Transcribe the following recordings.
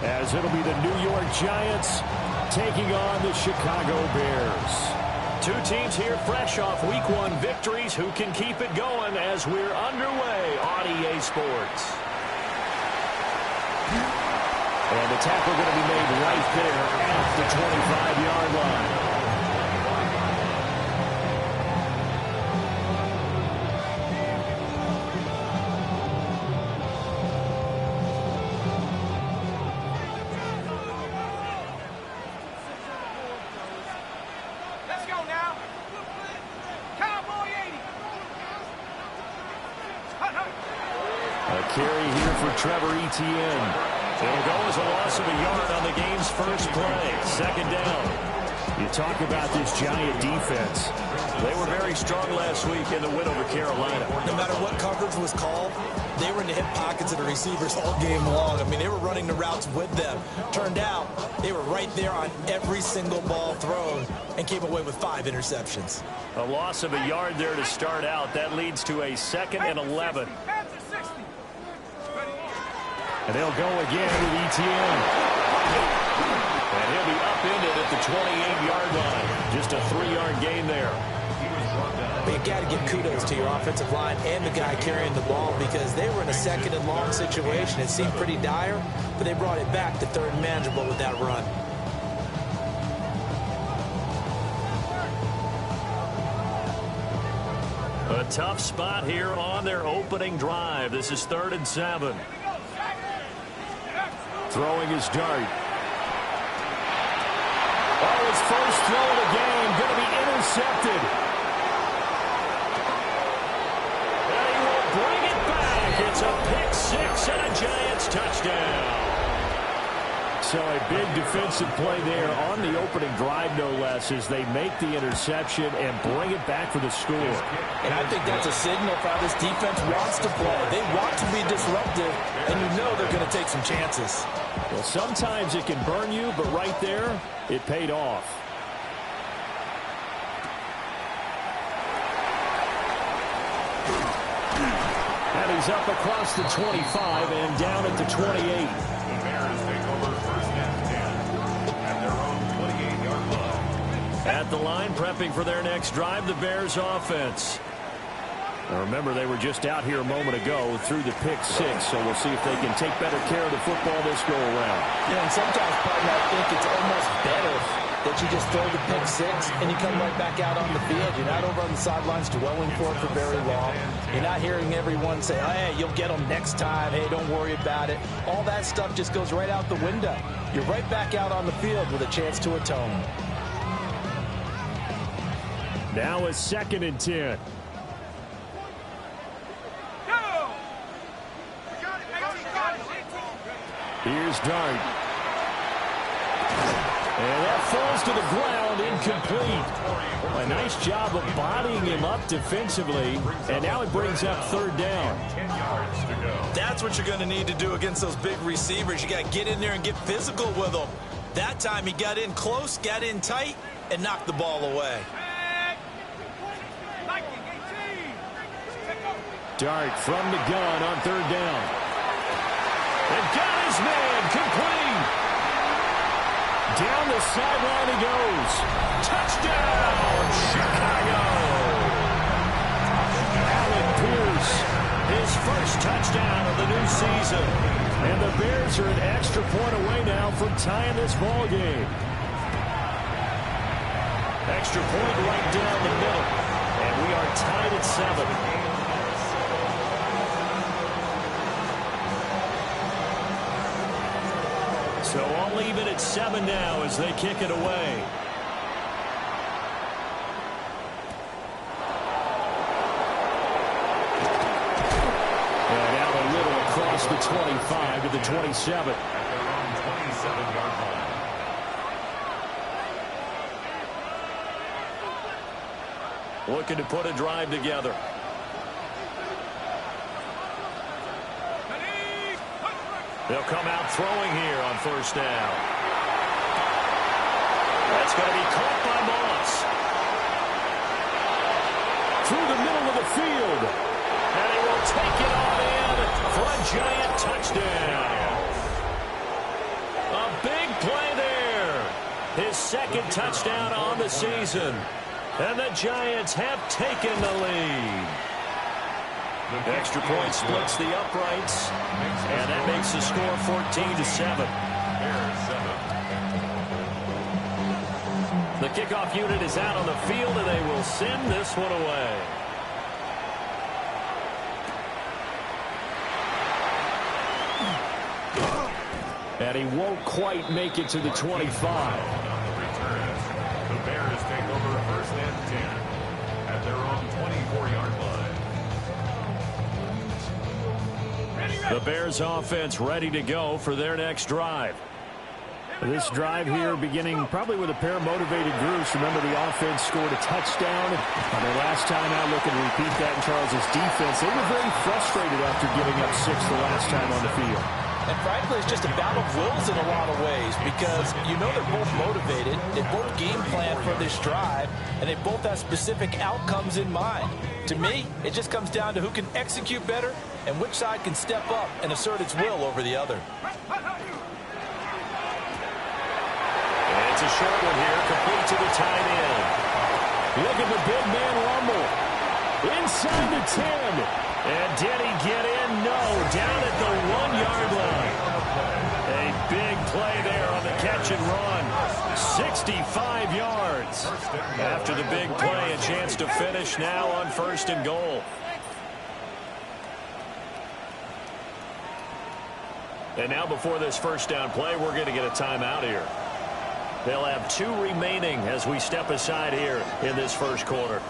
as it'll be the New York Giants taking on the Chicago Bears. Two teams here fresh off Week 1 victories. Who can keep it going as we're underway on EA Sports? And the tackle going to be made right there at the 25-yard line. Let's go now. Cowboy 80. A carry here for Trevor Etienne. It'll go as a loss of a yard on the game's first play. Second down. You talk about this Giant defense. They were very strong last week in the win over Carolina. No matter what coverage was called, they were in the hip pockets of the receivers all game long. I mean, they were running the routes with them. Turned out, they were right there on every single ball thrown and came away with 5 interceptions. A loss of a yard there to start out. That leads to a 2nd and 11. And they'll go again with Etienne. And he'll be upended at the 28-yard line. Just a 3-yard gain there. But you got to give kudos to your offensive line and the guy carrying the ball because they were in a 2nd and long situation. It seemed pretty dire, but they brought it back to 3rd and manageable with that run. A tough spot here on their opening drive. This is 3rd and 7. Throwing his dart. Oh, his first throw of the game going to be intercepted. And he will bring it back. It's a pick 6 and a Giants touchdown. So a big defensive play there on the opening drive, no less, as they make the interception and bring it back for the score. And I think that's a signal for how this defense wants to play. They want to be disruptive, and you know they're going to take some chances. Well, sometimes it can burn you, but right there, it paid off. And he's up across the 25 and down at the 28. The Bears take over 1st and 10 at their own 28-yard line. At the line, prepping for their next drive, the Bears offense. Now remember, they were just out here a moment ago through the pick 6, so we'll see if they can take better care of the football this go-around. Yeah, and sometimes, partner, I think it's almost better that you just throw the pick 6 and you come right back out on the field. You're not over on the sidelines dwelling for it for very long. You're not hearing everyone say, hey, you'll get them next time. Hey, don't worry about it. All that stuff just goes right out the window. You're right back out on the field with a chance to atone. Now a 2nd and 10. Here's Dart. And that falls to the ground, incomplete. A nice job of bodying him up defensively, and now it brings up 3rd down. 10 yards to go. That's what you're going to need to do against those big receivers. You got to get in there and get physical with them. That time he got in close, got in tight, and knocked the ball away. Dart from the gun on 3rd down. And got his man, complete. Down the sideline he goes. Touchdown, Chicago. Allen Pierce, his first touchdown of the new season. And the Bears are an extra point away now from tying this ball game. Extra point right down the middle. And we are tied at 7. So all even at 7 now as they kick it away. And out a little across the 25 to the 27. At their own 27-yard line. Looking to put a drive together. They'll come out throwing here on 1st down. That's going to be caught by Moss. Through the middle of the field. And he will take it on in for a Giant touchdown. his second touchdown on the season. And the Giants have taken the lead. The extra point splits the uprights, and that makes the score 14-7. The kickoff unit is out on the field, and they will send this one away. And he won't quite make it to the 25. The Bears take over first and 10 at their own 24-yard line. The Bears offense ready to go for their next drive. This drive here beginning probably with a pair of motivated groups. Remember, the offense scored a touchdown. On their last time out, looking to repeat that in Charles's defense. They were very frustrated after giving up 6 the last time on the field. And frankly, it's just a battle of wills in a lot of ways because you know they're both motivated, they both game plan for this drive, and they both have specific outcomes in mind. To me, it just comes down to who can execute better and which side can step up and assert its will over the other. And it's a short one here, complete to the tight end. Look at the big man rumble. Inside the 10. And did he get in? No, down at the 1-yard line. A big play there on the catch and run. 65 yards. After the big play, a chance to finish now on 1st and goal. And now before this first down play, we're going to get a timeout here. They'll have 2 remaining as we step aside here in this first quarter.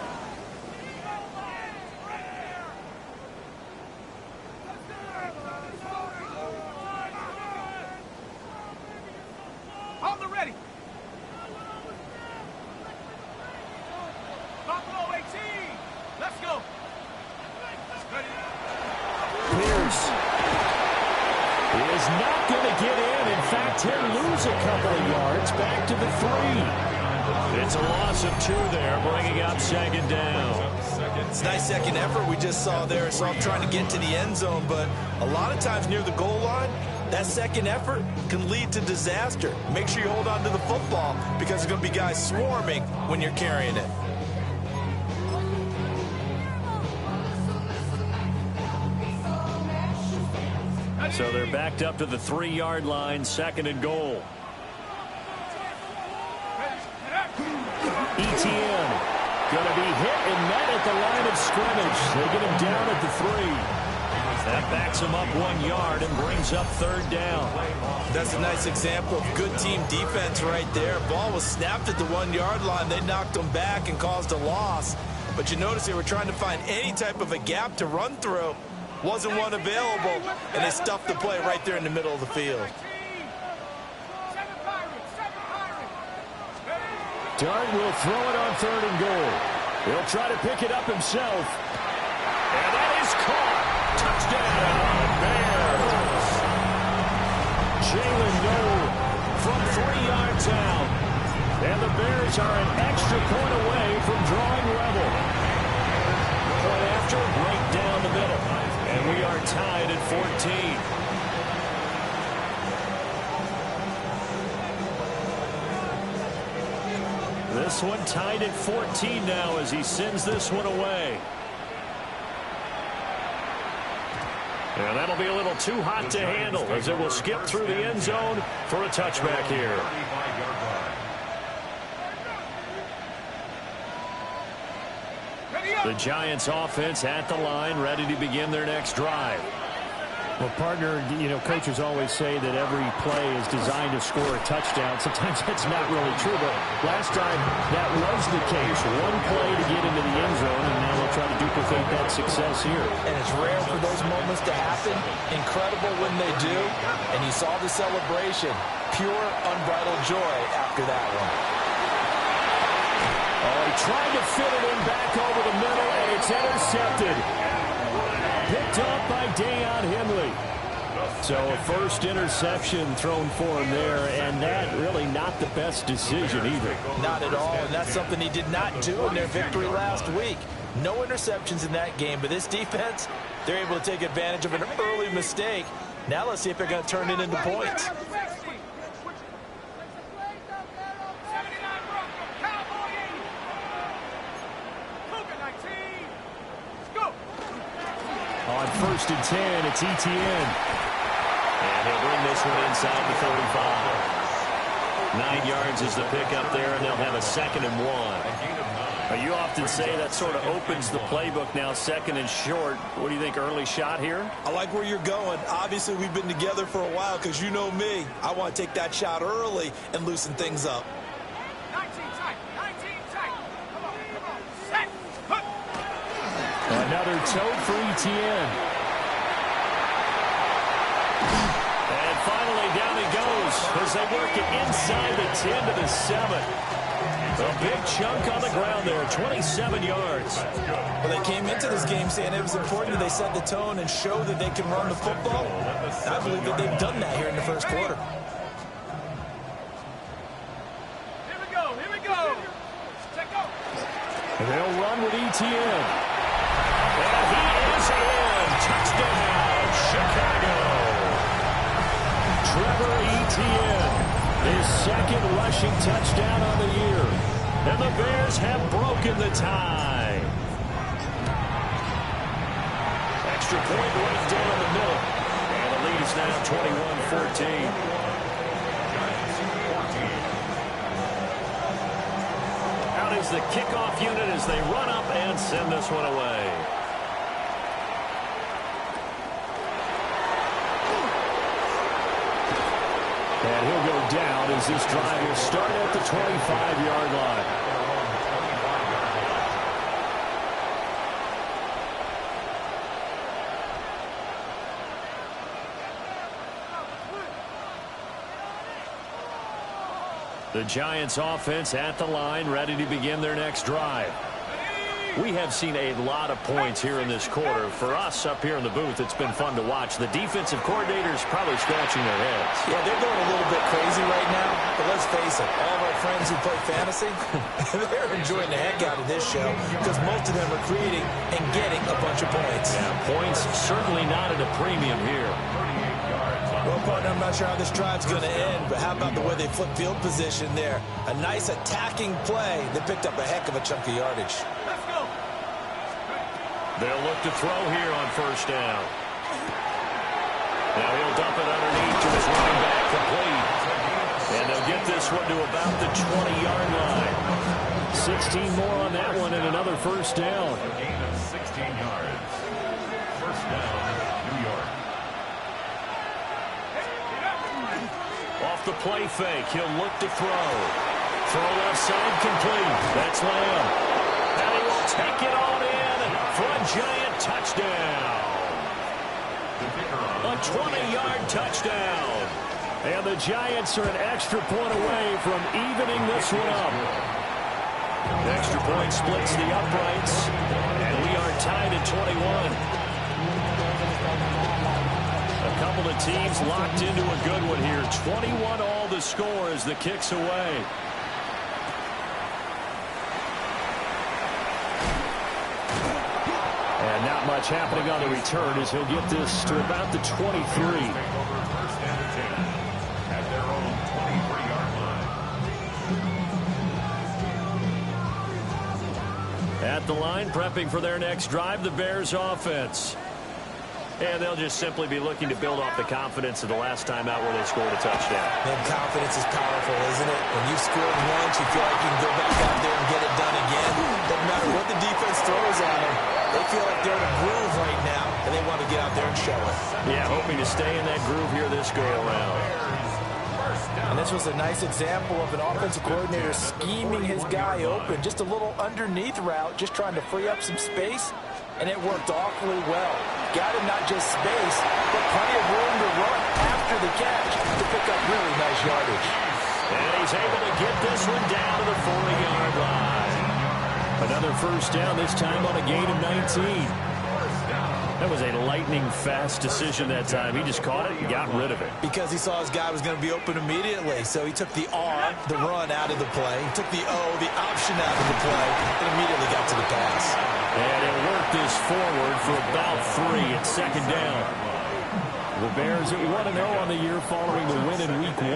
It's a loss of 2 there, bringing up 2nd down. It's a nice second effort we just saw there. So I'm trying to get to the end zone, but a lot of times near the goal line, that second effort can lead to disaster. Make sure you hold on to the football because there's going to be guys swarming when you're carrying it. So they're backed up to the 3-yard line, 2nd and goal. Etienne going to be hit and met at the line of scrimmage. They get him down at the 3. That backs him up 1 yard and brings up 3rd down. That's a nice example of good team defense right there. Ball was snapped at the 1-yard line. They knocked him back and caused a loss. But you notice they were trying to find any type of a gap to run through. Wasn't one available, and they stuffed the play right there in the middle of the field. Dart will throw it on 3rd and goal. He'll try to pick it up himself. And that is caught. Touchdown, Bears. Jalen Noel from 3 yards out. And the Bears are an extra point away from drawing level. Point after, break down the middle. And we are tied at 14. This one tied at 14 now as he sends this one away. And that'll be a little too hot to handle as it will skip through the end zone for a touchback here. The Giants offense at the line, ready to begin their next drive. Well, partner, you know, coaches always say that every play is designed to score a touchdown. Sometimes that's not really true, but last time that was the case. 1 play to get into the end zone, and now they'll try to duplicate that success here. And it's rare for those moments to happen. Incredible when they do. And you saw the celebration. Pure, unbridled joy after that one. Oh, he tried to fit it in back over the middle, and it's intercepted. Picked up by Deion Henley. So a first interception thrown for him there, and that really not the best decision either. Not at all, and that's something he did not do in their victory last week. No interceptions in that game, but this defense, they're able to take advantage of an early mistake. Now let's see if they're going to turn it into points. first and 10. It's ETN. And he'll bring this one inside the 35. 9 yards is the pickup there, and they'll have a 2nd and 1. You often say that sort of opens the playbook now, 2nd and short. What do you think, early shot here? I like where you're going. Obviously, we've been together for a while because you know me. I want to take that shot early and loosen things up. 19 tight. 19 tight. Come on. Set. Hook. Another toe for ETN. And finally, down he goes as they work it inside the 10 to the 7. A big chunk on the ground there, 27 yards. Well, they came into this game saying it was important that they set the tone and show that they can run the football. I believe that they've done that here in the first quarter. Here we go. Here we go. Check out. They'll run with ETN. And he is in. Touchdown, Chicago. Trevor Etienne, his 2nd rushing touchdown on the year. And the Bears have broken the tie. Extra point right down the middle. And the lead is now 21-14. Out is the kickoff unit as they run up and send this one away. And he'll go down as this drive will start at the 25-yard line. The Giants offense at the line, ready to begin their next drive. We have seen a lot of points here in this quarter. For us up here in the booth, it's been fun to watch. The defensive coordinators probably scratching their heads. Yeah, they're going a little bit crazy right now. But let's face it, all of our friends who play fantasy, they're enjoying the heck out of this show because most of them are creating and getting a bunch of points. Yeah, points certainly not at a premium here. Well, partner, I'm not sure how this drive's going to end, but how about the way they flip field position there? A nice attacking play. They picked up a heck of a chunk of yardage. Let's go. They'll look to throw here on first down. Now he'll dump it underneath to his running back, complete. And they'll get this one to about the 20-yard line. 16 more on that one and another first down. A gain of 16 yards. First down, New York. Off the play fake, he'll look to throw. Throw left side, complete. That's Lamb. And he will take it on in for a Giant touchdown. A 20-yard touchdown. And the Giants are an extra point away from evening this one up. The extra point splits the uprights. And we are tied at 21. A couple of teams locked into a good one here. 21 all the score as the kick's away. And not much happening on the return as he'll get this to about the 23. Take over first and 10 at their own 23-yard line. At the line, prepping for their next drive, the Bears offense. And they'll just simply be looking to build off the confidence of the last time out where they scored a touchdown. Man, confidence is powerful, isn't it? When you scored once, you feel like you can go back out there and get it done again. Doesn't matter what the defense throws at them. They feel like they're in a groove right now, and they want to get out there and show it. Yeah, hoping to stay in that groove here this go-around. And this was a nice example of an offensive coordinator scheming his guy open. Just a little underneath route, just trying to free up some space, and it worked awfully well. Got him not just space, but plenty of room to run after the catch to pick up really nice yardage. And he's able to get this one down to the 40-yard line. Another first down, this time on a gain of 19. That was a lightning-fast decision that time. He just caught it and got rid of it. Because he saw his guy was going to be open immediately. So he took the R, the run, out of the play. He took the O, the option out of the play, and immediately got to the pass. And he'll work this forward for about 3 at second down. The Bears at 1-0 on the year following the win in Week 1,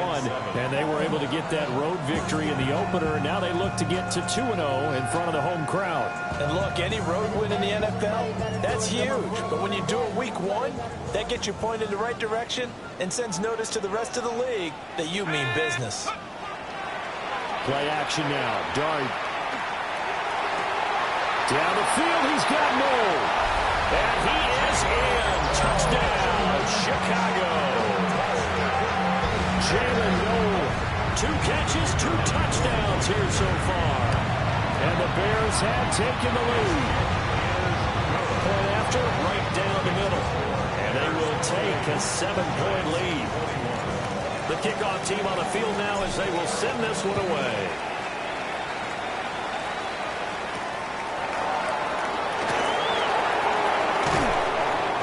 and they were able to get that road victory in the opener, and now they look to get to 2-0 in front of the home crowd. And look, any road win in the NFL, that's huge. But when you do it week one, that gets you pointed in the right direction and sends notice to the rest of the league that you mean business. Play action now. Dart. Down the field, he's got Moe. And he is in. Touchdown, Chicago. Jalen Noel, 2 catches, 2 touchdowns here so far. And the Bears have taken the lead. Point after, right down the middle. And they will take a 7-point lead. The kickoff team on the field now as they will send this one away.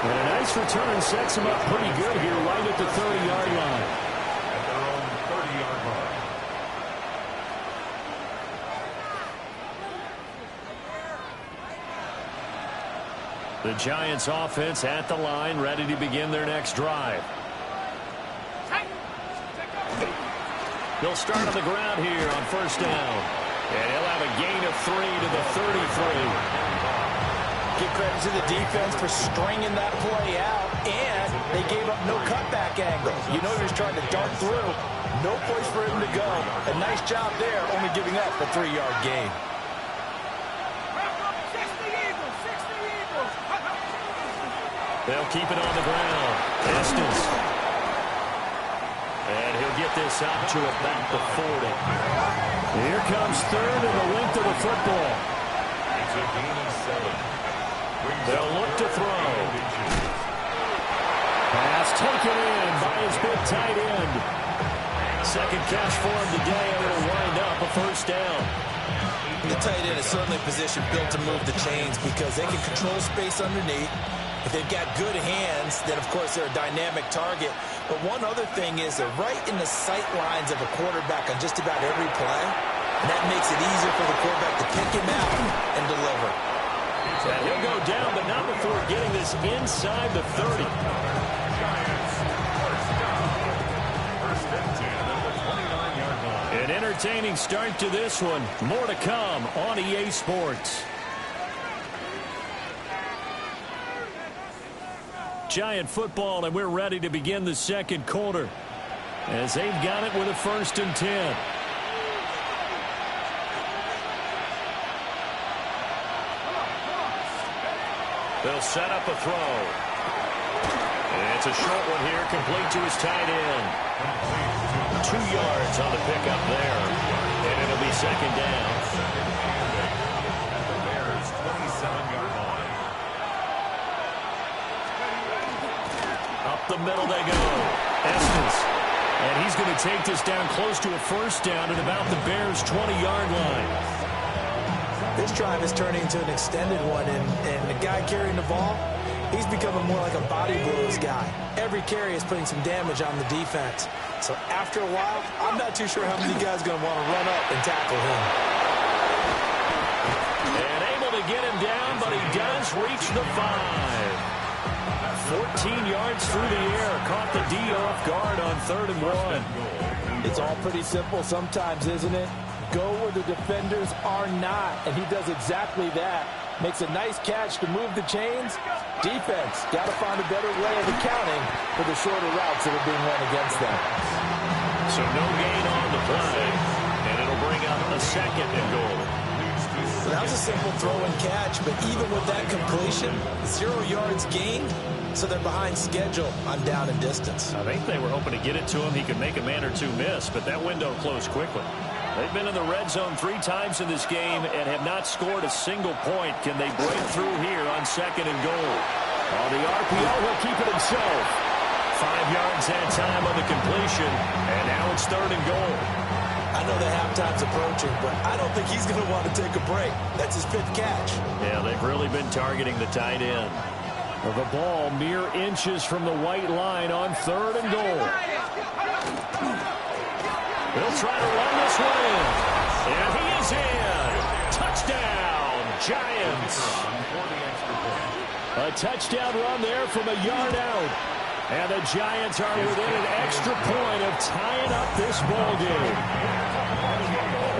And a nice return sets him up pretty good here right at the 30-yard line. At their own 30-yard line. The Giants offense at the line, ready to begin their next drive. They'll start on the ground here on first down. And he'll have a gain of 3 to the 33. Give credit to the defense for stringing that play out, and they gave up no cutback angle. You know he was trying to dart through. No place for him to go. A nice job there, only giving up a 3-yard gain. 60 Eagles, 60 Eagles. They'll keep it on the ground. Distance. And he'll get this out to about the 40. Here comes third and the length of the football. It's a gain of 7. They'll look to throw. Pass taken in by his big tight end. Second catch for him today, and it'll wind up a first down. The tight end is certainly a position built to move the chains because they can control space underneath. If they've got good hands, then, of course, they're a dynamic target. But one other thing is they're right in the sight lines of a quarterback on just about every play. And that makes it easier for the quarterback to pick him out and deliver. And he'll go down, but not before getting this inside the 30. Giants, first down. First and 10 at the 29-yard line. An entertaining start to this one. More to come on EA Sports. Giant football, and we're ready to begin the second quarter as they've got it with a 1st and 10. They'll set up a throw. And it's a short one here, complete to his tight end. 2 yards on the pickup there. And it'll be second down. At the Bears' 27-yard line. Up the middle they go. Estes. And he's going to take this down close to a first down at about the Bears' 20-yard line. This drive is turning into an extended one, and the guy carrying the ball, he's becoming more like a body blows guy. Every carry is putting some damage on the defense. So after a while, I'm not too sure how many guys are going to want to run up and tackle him. And able to get him down, but he does reach the 5. 14 yards through the air. Caught the D off guard on 3rd and 1. It's all pretty simple sometimes, isn't it? Go where the defenders are not, and he does exactly that. Makes a nice catch to move the chains. Defense got to find a better way of accounting for the shorter routes that are being run against them. So no gain on the play, and it'll bring up a 2nd and goal. So that was a simple throw and catch, but even with that completion, 0 yards gained, so they're behind schedule on down and distance. I think they were hoping to get it to him. He could make a man or two miss, but that window closed quickly. They've been in the red zone 3 times in this game and have not scored a single point. Can they break through here on 2nd and goal? On the RPO, he'll keep it himself. 5 yards that time on the completion, and now it's 3rd and goal. I know the halftime's approaching, but I don't think he's going to want to take a break. That's his 5th catch. Yeah, they've really been targeting the tight end. The ball mere inches from the white line on 3rd and goal. They'll try to run this one in. And he is in. Touchdown, Giants. A touchdown run there from a yard out. And the Giants are within an extra point of tying up this ball game.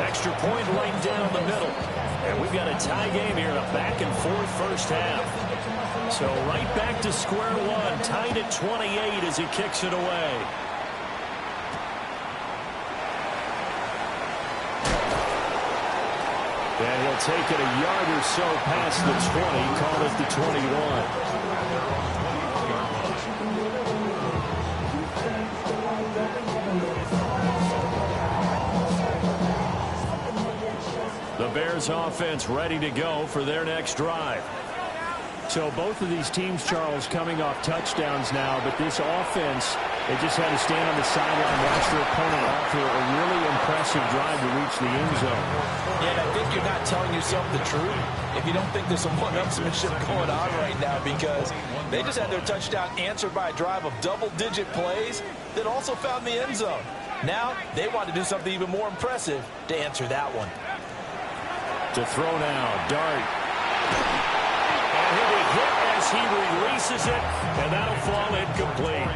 Extra point right down the middle. And we've got a tie game here, a back-and-forth first half. So right back to square one, tied at 28 as he kicks it away. And he'll take it a yard or so past the 20, call it the 21. The Bears offense ready to go for their next drive. So both of these teams, Charles, coming off touchdowns now, but this offense, they just had to stand on the sideline, watch their opponent offer a really impressive drive to reach the end zone. Yeah, I think you're not telling yourself the truth if you don't think there's some one-upsmanship going on right now, because they just had their touchdown answered by a drive of double-digit plays that also found the end zone. Now they want to do something even more impressive to answer that one. To throw now, Dart. And he'll be hit as he releases it, and that'll fall incomplete.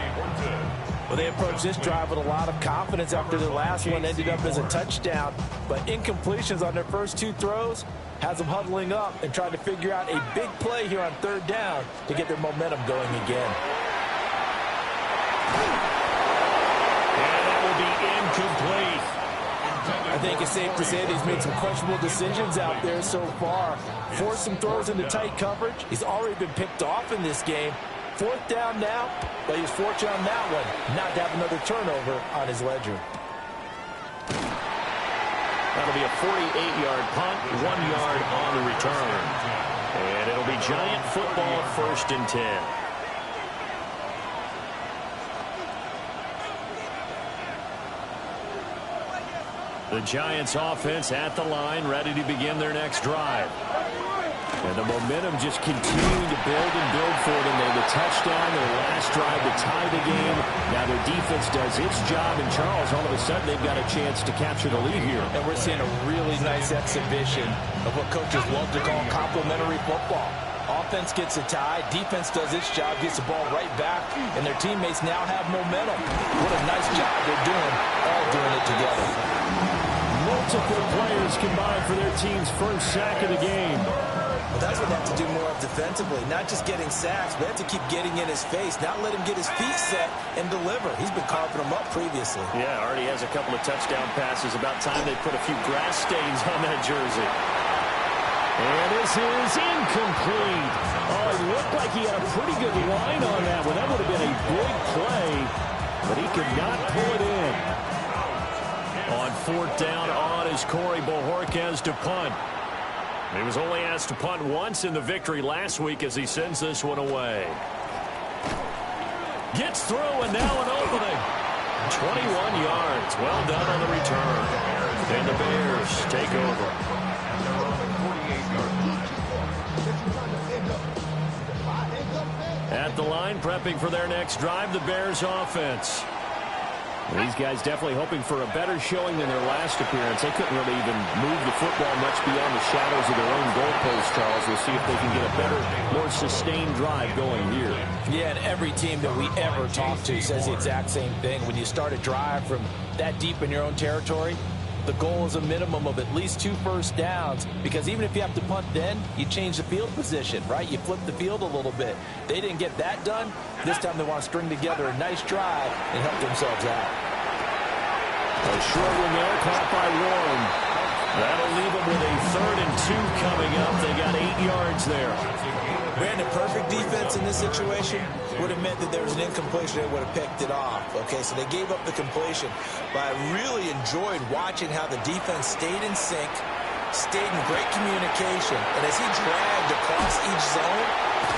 Well, they approached this drive with a lot of confidence after their last one ended up as a touchdown. But incompletions on their first two throws has them huddling up and trying to figure out a big play here on third down to get their momentum going again. And that will be incomplete. I think it's safe to say that he's made some questionable decisions out there so far. Forced some throws into tight coverage. He's already been picked off in this game. Fourth down now, but he's fortunate on that one not to have another turnover on his ledger. That'll be a 48-yard punt, 1 yard on the return. And it'll be Giant football, 1st and 10. The Giants offense at the line, ready to begin their next drive. And the momentum just continuing to build and build for them. They had the touchdown, their last drive to tie the game. Now their defense does its job, and Charles, all of a sudden, they've got a chance to capture the lead here. And we're seeing a really nice exhibition of what coaches love to call complementary football. Offense gets a tie, defense does its job, gets the ball right back, and their teammates now have momentum. What a nice job they're doing, all doing it together. Multiple players combined for their team's first sack of the game. Well, that's what they have to do more of defensively. Not just getting sacks, but they have to keep getting in his face, not let him get his feet set and deliver. He's been carving them up previously. Yeah, already has a couple of touchdown passes. About time they put a few grass stains on that jersey. And this is incomplete. Oh, it looked like he had a pretty good line on that one. That would have been a big play, but he could not pull it in. On 4th down on is Corey Bojorquez to punt. He was only asked to punt once in the victory last week as he sends this one away. Gets through, and now an opening. 21 yards. Well done on the return. And the Bears take over. At the line, prepping for their next drive, the Bears offense. These guys definitely hoping for a better showing than their last appearance. They couldn't really even move the football much beyond the shadows of their own goalposts, Charles. We'll see if they can get a better, more sustained drive going here. Yeah, and every team that we ever talk to says the exact same thing. When you start a drive from that deep in your own territory, the goal is a minimum of at least 2 first downs, because even if you have to punt then, you change the field position, right? You flip the field a little bit. They didn't get that done. This time they want to string together a nice drive and help themselves out. A short one there, caught by Warren. That'll leave them with a 3rd and 2 coming up. They got 8 yards there. Brandon, perfect defense in this situation would have meant that there was an incompletion. They would have picked it off. Okay, so they gave up the completion. But I really enjoyed watching how the defense stayed in sync, stayed in great communication. And as he dragged across each zone,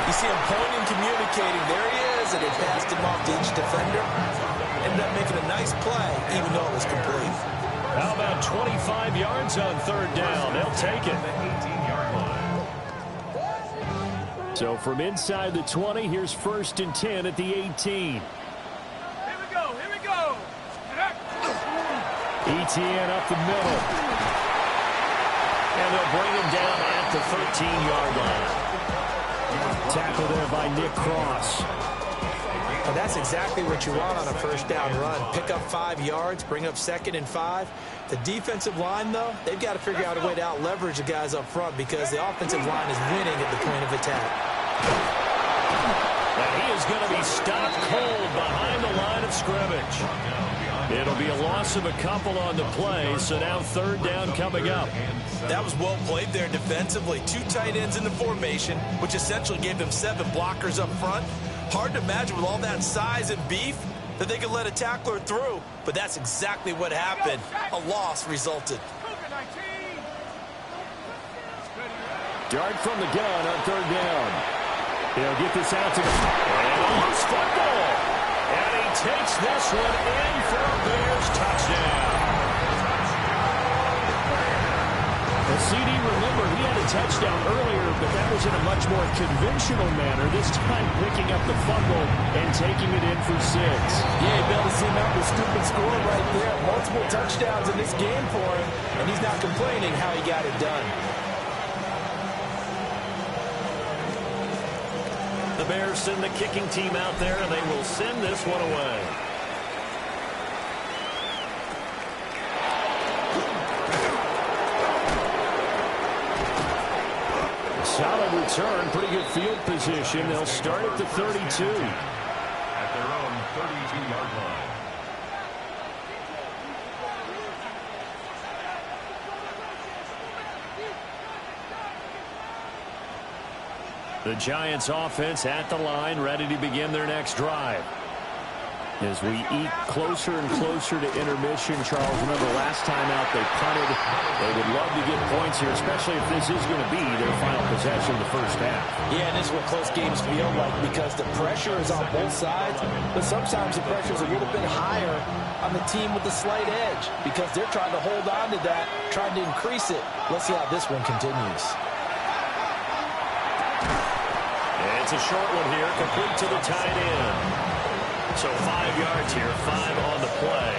you see him pointing, communicating. There he is, and they passed him off to each defender. Ended up making a nice play, even though it was complete. How about 25 yards on 3rd down? They'll take it. So from inside the 20, here's 1st and 10 at the 18. Here we go, here we go. ETN up the middle. And they'll bring him down at the 13-yard line. Tackle there by Nick Cross. Well, that's exactly what you want on a first down run. Pick up 5 yards, bring up 2nd and 5. The defensive line, though, they've got to figure out a way to out-leverage the guys up front because the offensive line is winning at the point of attack. And he is going to be stopped cold behind the line of scrimmage. It'll be a loss of a couple on the play, so now 3rd down coming up. That was well played there defensively. 2 tight ends in the formation, which essentially gave them 7 blockers up front. Hard to imagine with all that size and beef that they could let a tackler through, but that's exactly what happened. A loss resulted. Dart from the gun on 3rd down. He'll get this out to the... And a loose football. And he takes this one in for a Bears touchdown. The CD, remember, he had a touchdown earlier, but that was in a much more conventional manner. This time picking up the fumble and taking it in for 6. Yeah, he bailed his team out with a stupid score right there. Multiple touchdowns in this game for him, and he's not complaining how he got it done. The Bears send the kicking team out there, and they will send this one away. Solid return, pretty good field position. They'll start at the 32. At their own 32-yard line. The Giants offense at the line, ready to begin their next drive. As we eat closer and closer to intermission, Charles, remember last time out they punted. They would love to get points here, especially if this is going to be their final possession of the first half. Yeah, and this is what close games feel like because the pressure is on both sides, but sometimes the pressure is a little bit higher on the team with the slight edge because they're trying to hold on to that, trying to increase it. Let's see how this one continues. It's a short one here, complete to the tight end. So 5 yards here, 5 on the play.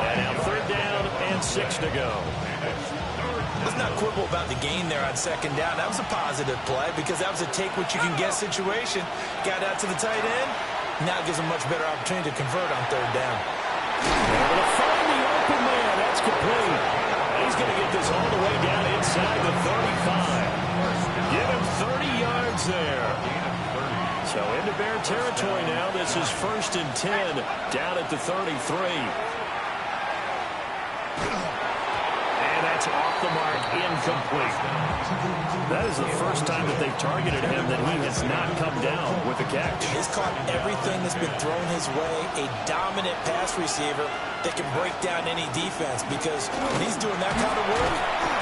And now 3rd down and 6 to go. Let's not quibble about the gain there on 2nd down. That was a positive play because that was a take-what-you-can-get situation. Got out to the tight end. Now it gives them much better opportunity to convert on 3rd down. Able to find the open man. That's complete. He's going to get this all the way down inside the 35. Give him 30 yards there. So into Bear territory now. This is 1st and 10 down at the 33. And that's off the mark, incomplete. That is the first time that they've targeted him that he has not come down with a catch. He's caught everything that's been thrown his way. A dominant pass receiver that can break down any defense because when he's doing that kind of work,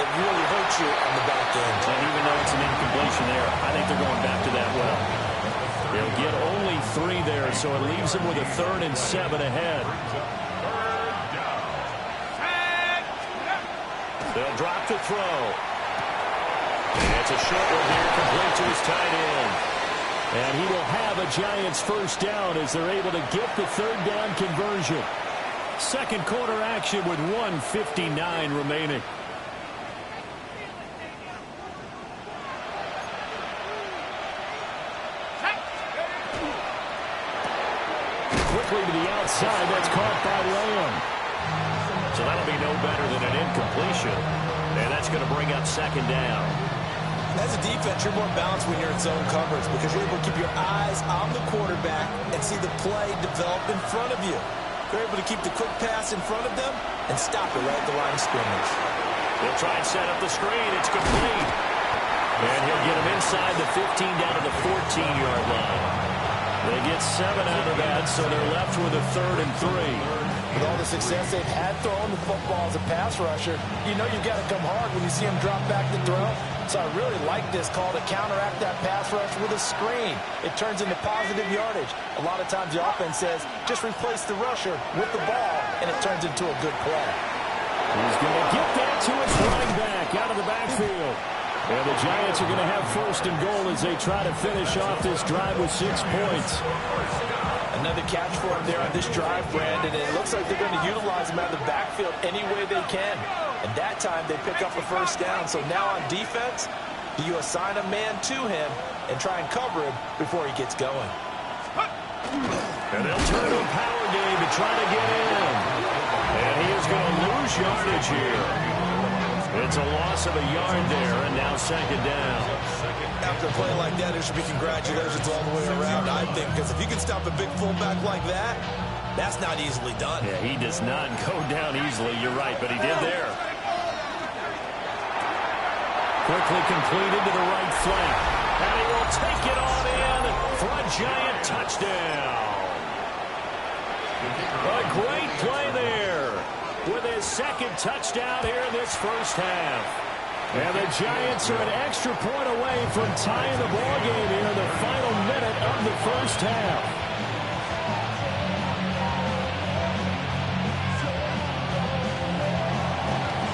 it really hurts you on the back end. And even though it's an incompletion there, I think they're going back to that well. They'll get only 3 there, so it leaves them with a 3rd and 7 ahead. They'll drop to throw. And it's a short one here, complete to his tight end. And he will have a Giants first down as they're able to get the 3rd down conversion. 2nd quarter action with 1:59 remaining. Quickly to the outside, that's caught by Lamb. So that'll be no better than an incompletion. And that's going to bring up 2nd down. As a defense, you're more balanced when you're in zone coverage because you're able to keep your eyes on the quarterback and see the play develop in front of you. You're able to keep the quick pass in front of them and stop it right at the line of scrimmage. They'll try and set up the screen. It's complete. And he'll get him inside the 15 down to the 14-yard line. They get 7 out of that, so they're left with a 3rd and 3. With all the success they've had throwing the football as a pass rusher, you know you've got to come hard when you see him drop back to throw. So I really like this call to counteract that pass rush with a screen. It turns into positive yardage. A lot of times the offense says, just replace the rusher with the ball, and it turns into a good play. He's going to get that to his running back out of the backfield. And the Giants are going to have 1st and goal as they try to finish off this drive with 6 points. Another catch for him there on this drive, Brandon, and it looks like they're going to utilize him out of the backfield any way they can. And that time they pick up a 1st down. So now on defense, do you assign a man to him and try and cover him before he gets going? And they'll turn to a power game to try to get in. And he is going to lose yardage here. It's a loss of a yard there, and now second down. After a play like that, there should be congratulations all the way around, I think, because if you can stop a big fullback like that, that's not easily done. Yeah, he does not go down easily, you're right, but he did there. Quickly completed to the right flank. And he will take it on in for a giant touchdown. A great play there with his second touchdown here in this first half. And the Giants are an extra point away from tying the ball game here in the final minute of the first half.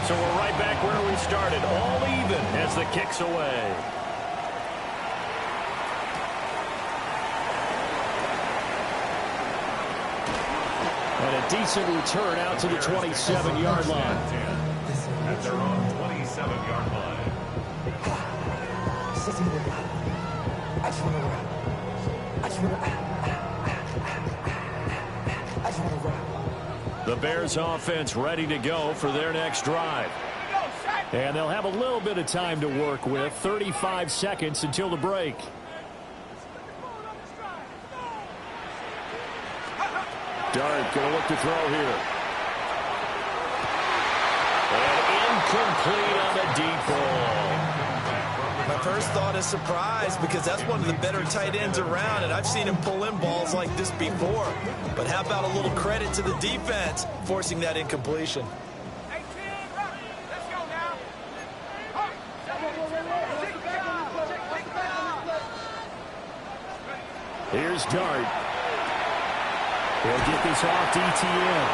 So we're right back where we started, all even as the kick's away. And a decent return out to the 27-yard line. At their own 27-yard line. I just want to run. I just want to run. The Bears offense ready to go for their next drive. And they'll have a little bit of time to work with, 35 seconds until the break. Dart going to look to throw here. And incomplete on the deep ball. My first thought is surprise because that's one of the better tight ends around, and I've seen him pull in balls like this before. But how about a little credit to the defense forcing that incompletion? Let's go now. Here's Dart. He'll get this off DTN.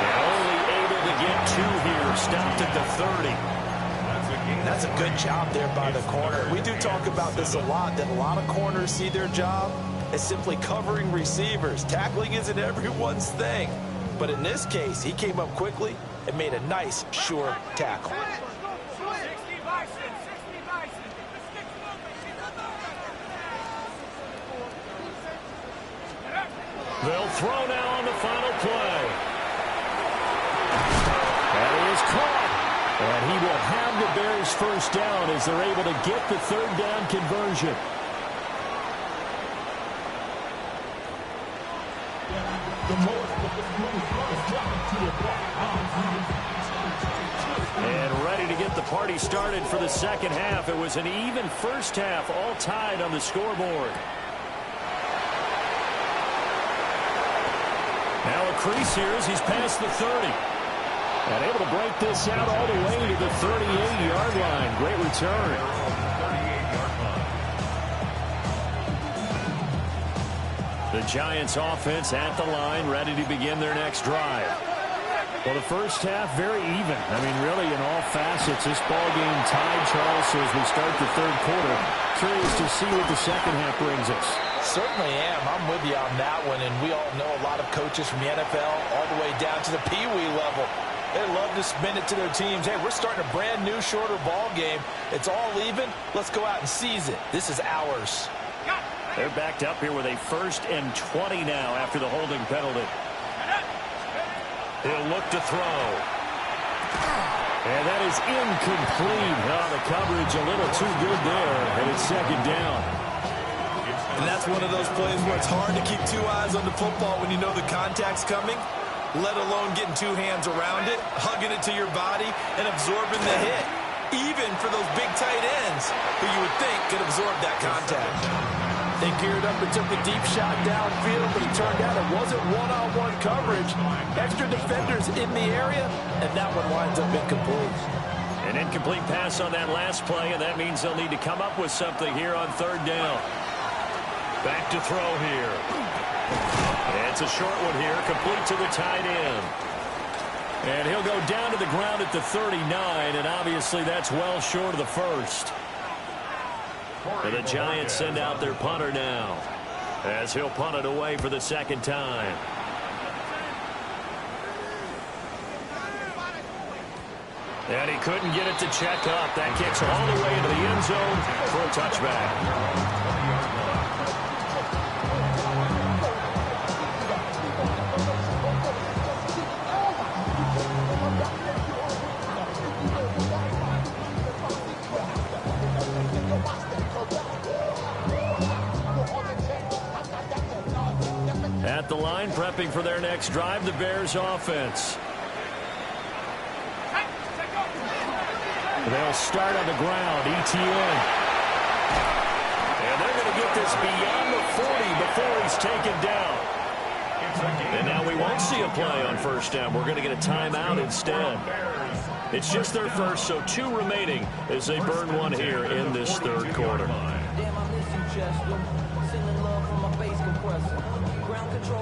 And only able to get two here. Stopped at the 30. That's a good job there by the corner. We do talk about this a lot, that a lot of corners see their job as simply covering receivers. Tackling isn't everyone's thing. But in this case, he came up quickly and made a nice, sure tackle. 60 bison. They'll throw now on the final play. That is caught. And he will have the Bears first down as they're able to get the third down conversion. And ready to get the party started for the second half. It was an even first half, all tied on the scoreboard. Now a crease here as he's past the 30. And able to break this out all the way to the 38-yard line. Great return. 38-yard line. The Giants offense at the line, ready to begin their next drive. Well, the first half, very even. I mean, really, in all facets, this ball game tied, Charles, so as we start the third quarter. Curious to see what the second half brings us. Certainly am. I'm with you on that one, and we all know a lot of coaches from the NFL all the way down to the Pee Wee level. They love to spin it to their teams. Hey, we're starting a brand new, shorter ball game. It's all even. Let's go out and seize it. This is ours. They're backed up here with a 1st and 20 now after the holding penalty. He'll look to throw. And that is incomplete. Oh, the coverage a little too good there, and it's second down. And that's one of those plays where it's hard to keep two eyes on the football when you know the contact's coming, let alone getting two hands around it, hugging it to your body, and absorbing the hit. Even for those big tight ends who you would think could absorb that contact. They geared up and took the deep shot downfield, but it turned out it wasn't one-on-one coverage. Extra defenders in the area, and that one winds up incomplete. An incomplete pass on that last play, and that means they'll need to come up with something here on third down. Back to throw here. And it's a short one here, complete to the tight end. And he'll go down to the ground at the 39, and obviously that's well short of the first. And the Giants send out their punter now, as he'll punt it away for the second time. And he couldn't get it to check up. That kicks all the way into the end zone for a touchback. prepping for their next drive, the Bears offense. They'll start on the ground. ETN. And they're going to get this beyond the 40 before he's taken down. And now we won't see a play on first down. We're going to get a timeout instead. It's just their first, so 2 remaining as they burn one here in this third quarter.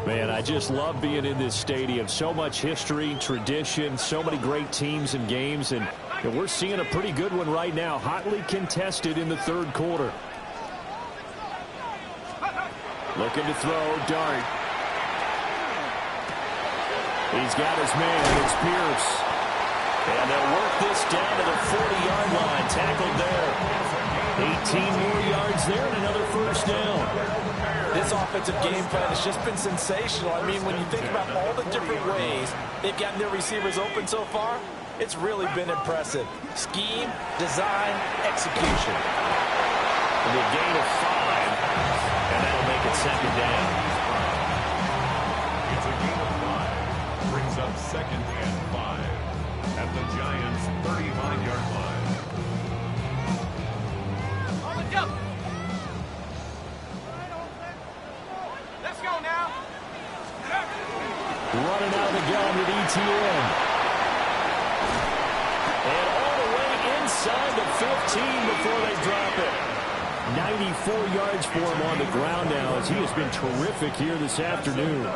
Man, I just love being in this stadium. So much history, tradition, so many great teams and games, and we're seeing a pretty good one right now, hotly contested in the third quarter. Looking to throw, Dart. He's got his man, it's Pierce. And they'll work this down to the 40-yard line, tackled there. 18 more yards there and another first down. This offensive game plan has just been sensational. I mean, when you think about all the different ways they've gotten their receivers open so far, it's really been impressive. Scheme, design, execution. And a gain of 5, and that'll make it second down. It's a gain of 5. Brings up 2nd and 5 at the Giants' 35-yard line. On the jump. Let's go now. Running out of the gun with ETN. And all the way inside the 15 before they drop it. 94 yards for him on the ground now as he has been terrific here this afternoon.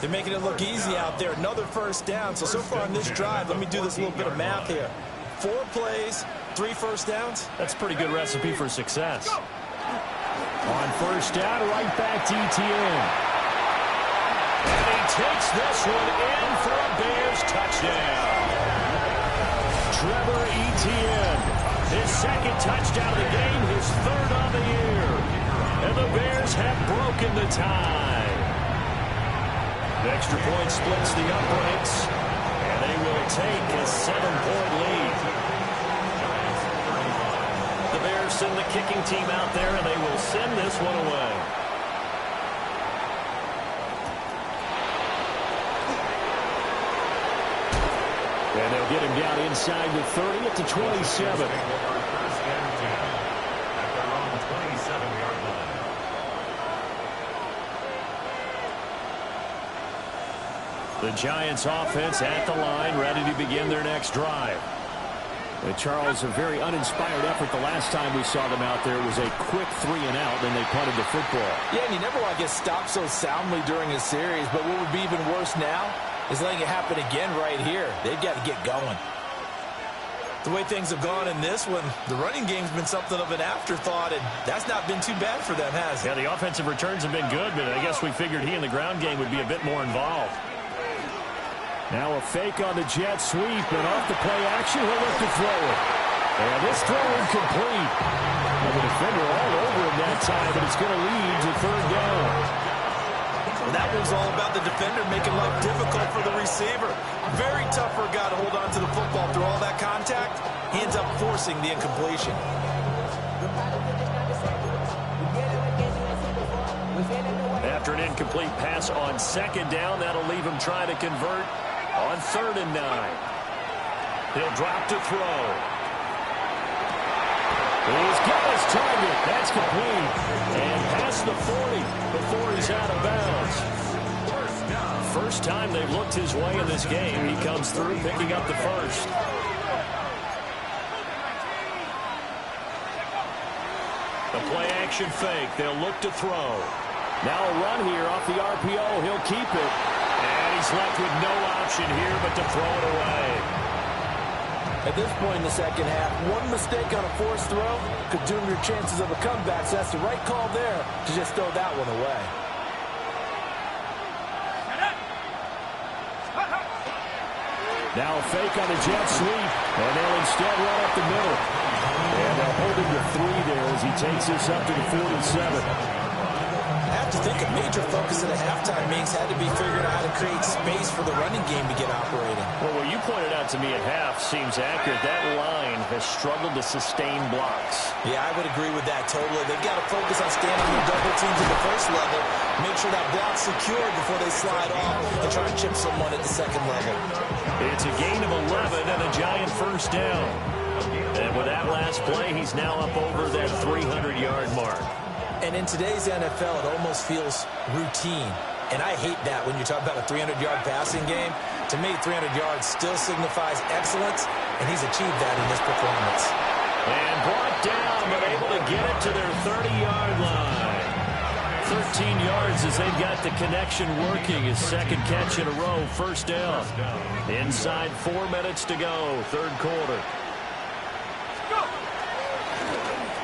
They're making it look easy out there. Another first down. So far on this drive, let me do this little bit of math here. 4 plays, 3 first downs. That's a pretty good recipe for success. On first down, right back to ETN. And he takes this one in for a Bears touchdown. Trevor Etienne. His 2nd touchdown of the game, his 3rd on the year. And the Bears have broken the tie. The extra point splits the uprights, and they will take a 7-point lead. The Bears send the kicking team out there, and they will send this one away. And they'll get him down inside the 30 at the 27. The Giants offense at the line, ready to begin their next drive. Charles, a very uninspired effort the last time we saw them out there. It was a quick 3 and out, then they punted the football. Yeah, and you never want to get stopped so soundly during a series, but what would be even worse now is letting it happen again right here. They've got to get going. The way things have gone in this one, the running game's been something of an afterthought, and that's not been too bad for them, has it? Yeah, the offensive returns have been good, but I guess we figured he in the ground game would be a bit more involved. Now a fake on the jet sweep, and off the play action, he'll look to throw it. And this throw incomplete. And the defender all over him that time, but it's going to lead to 3rd down. That was all about the defender making life difficult for the receiver. Very tough for a guy to hold on to the football through all that contact. He ends up forcing the incompletion. After an incomplete pass on 2nd down, that'll leave him trying to convert on 3rd and 9. He'll drop to throw. He's got his target. That's complete. And past the 40 before he's out of bounds. First time they've looked his way in this game. He comes through picking up the first. The play action fake. They'll look to throw. Now a run here off the RPO. He'll keep it. And he's left with no option here but to throw it away. At this point in the second half, one mistake on a forced throw could doom your chances of a comeback. So that's the right call there to just throw that one away. Now a fake on the jet sweep. And they'll instead run up the middle. And they'll hold him to 3 there as he takes this up to the 47. Hats to think a major focus at the halftime meetings had to be figuring out how to create space for the running game to get operating. Well, what you pointed out to me at half seems accurate. That line has struggled to sustain blocks. Yeah, I would agree with that totally. They've got to focus on standing their double teams at the first level, make sure that block's secured before they slide off and try to chip someone at the second level. It's a gain of 11 and a giant first down. And with that last play, he's now up over that 300-yard mark. And in today's NFL, it almost feels routine. And I hate that when you talk about a 300-yard passing game. To me, 300 yards still signifies excellence, and he's achieved that in this performance. And brought down, but able to get it to their 30-yard line. 13 yards as they've got the connection working. His second catch in a row, first down. Inside 4 minutes to go, third quarter.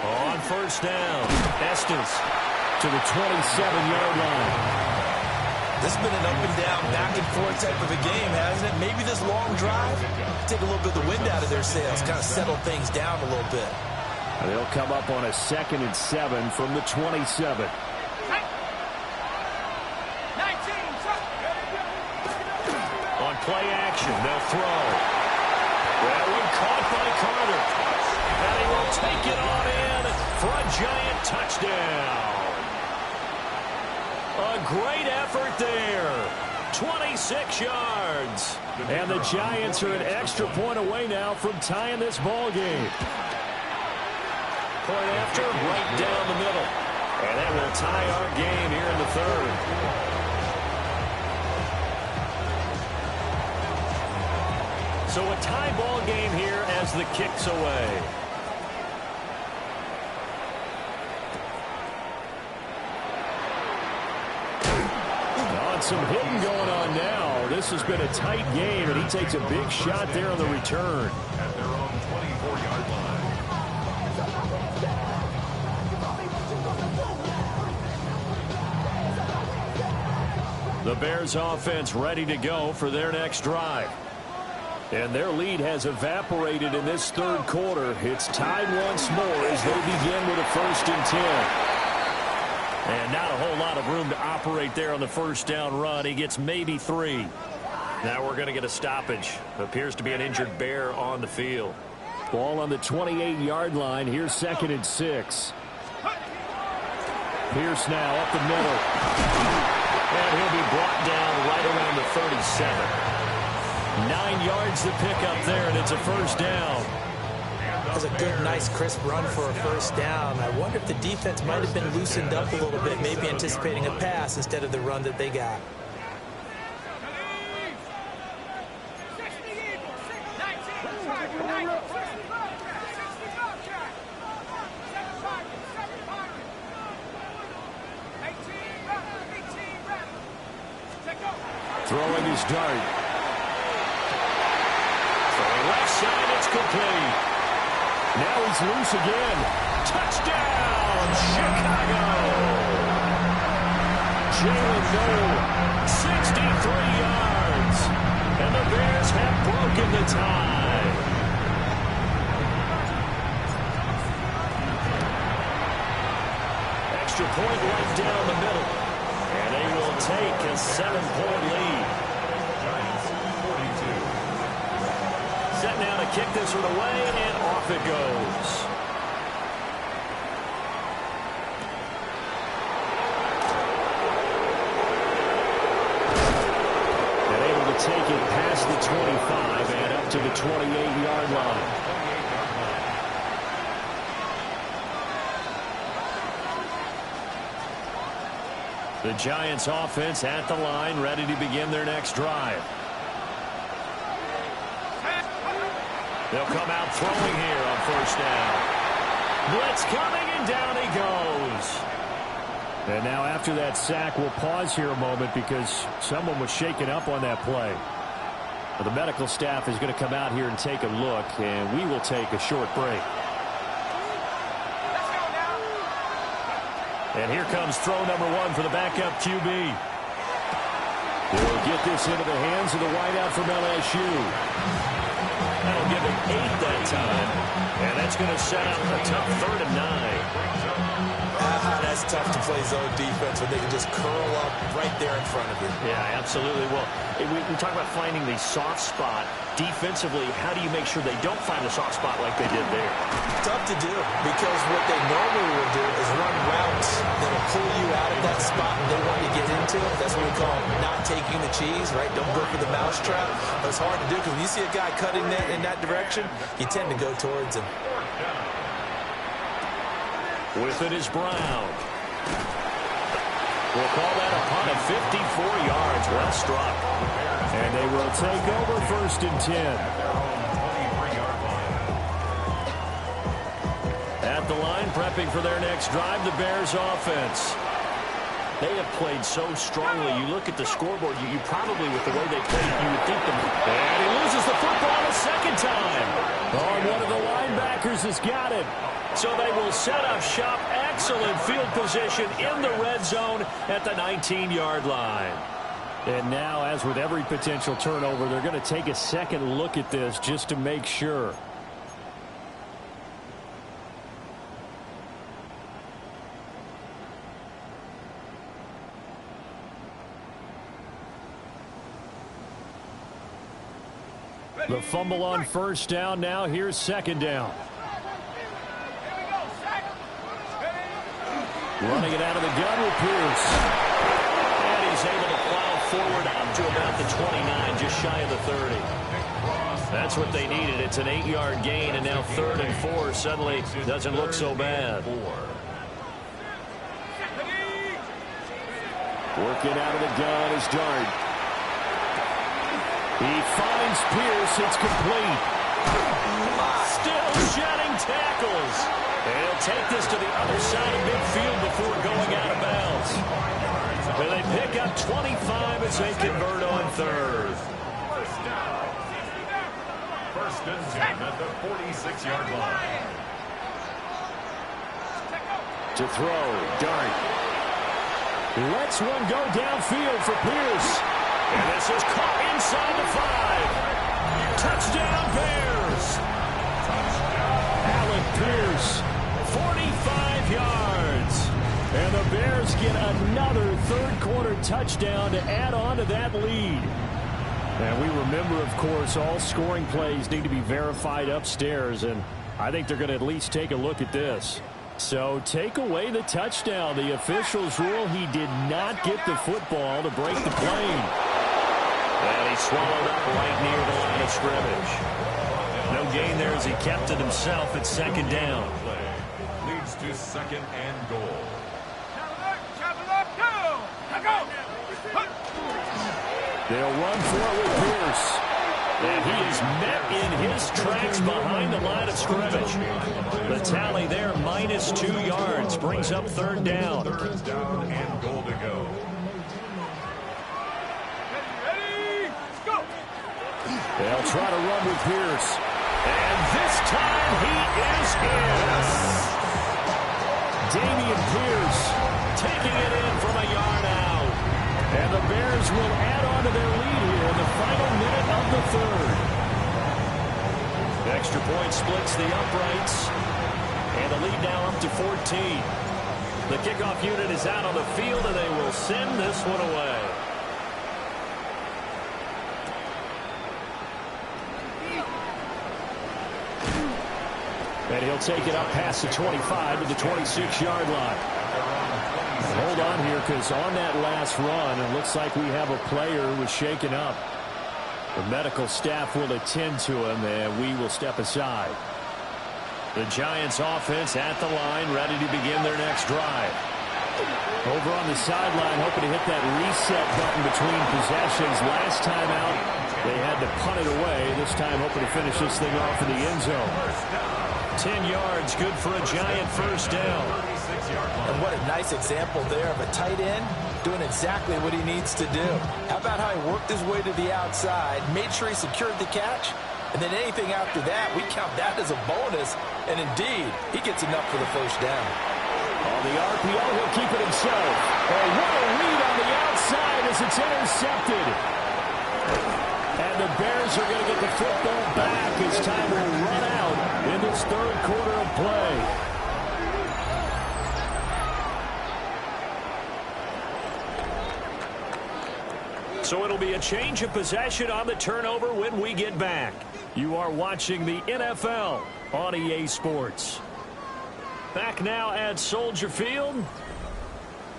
On first down, Estes to the 27-yard line. This has been an up-and-down, back-and-forth type of a game, hasn't it? Maybe this long drive, take a little bit of the wind out of their sails, kind of settle things down a little bit. They'll come up on a 2nd and 7 from the 27. On play action, they'll throw. That one caught by Carter. And he will take it on in for a giant touchdown. A great effort there. 26 yards. And the Giants are an extra point away now from tying this ball game. Point after, right down the middle. And that will tie our game here in the third. So a tie ball game here as the kick's away. Some hitting going on now. This has been a tight game, and he takes a big shot there on the return. At their own 24-yard line. The Bears offense ready to go for their next drive. And their lead has evaporated in this third quarter. It's tied once more as they begin with a 1st and 10. And not a whole lot of room to operate there on the first down run. He gets maybe 3. Now we're going to get a stoppage. Appears to be an injured Bear on the field. Ball on the 28-yard line. Here's 2nd and 6. Pierce now up the middle. And he'll be brought down right around the 37. 9 yards to pick up there, and it's a first down. That was a good, nice, crisp run for a first down. I wonder if the defense might have been loosened up a little bit, maybe anticipating a pass instead of the run that they got. Throwing his dart. Throwing left side, it's complete. Now he's loose again. Touchdown, Chicago! Jalen Noel, 63 yards. And the Bears have broken the tie. Extra point right down the middle. And they will take a 7-point lead. Set now to kick this one away, and off it goes. And able to take it past the 25 and up to the 28-yard line. The Giants offense at the line, ready to begin their next drive. They'll come out throwing here on first down. Blitz coming, and down he goes. And now after that sack, we'll pause here a moment because someone was shaken up on that play. Well, the medical staff is going to come out here and take a look, and we will take a short break. And here comes throw number 1 for the backup QB. They'll get this into the hands of the wideout from LSU. That'll give him 8 that time. And that's going to set up a tough 3rd and 9. That's tough to play zone defense when they can just curl up right there in front of you. Yeah, absolutely. Well, we talk about finding the soft spot. Defensively, how do you make sure they don't find a soft spot like they did there? Tough to do, because what they normally will do is run routes that will pull you out of that spot they want to get into. That's what we call not taking the cheese, right? Don't go for the mousetrap. But it's hard to do, because when you see a guy cutting that in that direction, you tend to go towards him. With it is Brown. We'll call that a punt of 54 yards. Well struck. And they will take over 1st and 10. At the line, prepping for their next drive, the Bears offense. They have played so strongly. You look at the scoreboard, you probably, with the way they played, you would think them. And he loses the football a second time. Oh, and one of the linebackers has got it. So they will set up shop. Excellent field position in the red zone at the 19-yard line. And now, as with every potential turnover, they're going to take a second look at this just to make sure. The fumble on 1st down. Now here's 2nd down. Running it out of the gun with Pierce. And he's able to plow forward up to about the 29, just shy of the 30. That's what they needed. It's an 8-yard gain, and now 3rd and 4 suddenly doesn't look so bad. Working out of the gun is Dart. He finds Pierce. It's complete. Still shedding tackles. And he'll take this to the other side of midfield before going out of bounds. And they pick up 25 as they convert on 3rd. 1st and 10 at the 46-yard line. To throw, Dart. Lets one go downfield for Pierce. And this is caught inside the 5. Touchdown, Bears. Alec Pierce, 45 yards. And the Bears get another 3rd quarter touchdown to add on to that lead. And we remember, of course, all scoring plays need to be verified upstairs. And I think they're going to at least take a look at this. So take away the touchdown. The officials rule he did not get the football to break the plane. And he swallowed up right near the line of scrimmage. No gain there as he kept it himself at 2nd down. Leads to 2nd and goal. They'll run for it with Pierce. And he is met in his tracks behind the line of scrimmage. The tally there, -2 yards, brings up 3rd down. 3rd down and goal to go. They'll try to run with Pierce. And this time he is in. Damian Pierce Taking it in from a yard out. And the Bears will add on to their lead here in the final minute of the 3rd. Extra point splits the uprights. And the lead now up to 14. The kickoff unit is out on the field, and they will send this one away. And he'll take it up past the 25 to the 26-yard line. Hold on here, because on that last run, it looks like we have a player who was shaken up. The medical staff will attend to him, and we will step aside. The Giants offense at the line, ready to begin their next drive. Over on the sideline, hoping to hit that reset button between possessions. Last time out, they had to punt it away. This time, hoping to finish this thing off in the end zone. 10 yards, good for a Giant 1st down. And what a nice example there of a tight end doing exactly what he needs to do. How about how he worked his way to the outside, made sure he secured the catch, and then anything after that, we count that as a bonus. And indeed, he gets enough for the 1st down. On the RPO, he'll keep it himself. Oh, what a read on the outside as it's intercepted. And the Bears are going to get the football back as time will run out in this third quarter of play. So it'll be a change of possession on the turnover when we get back. You are watching the NFL on EA Sports. Back now at Soldier Field.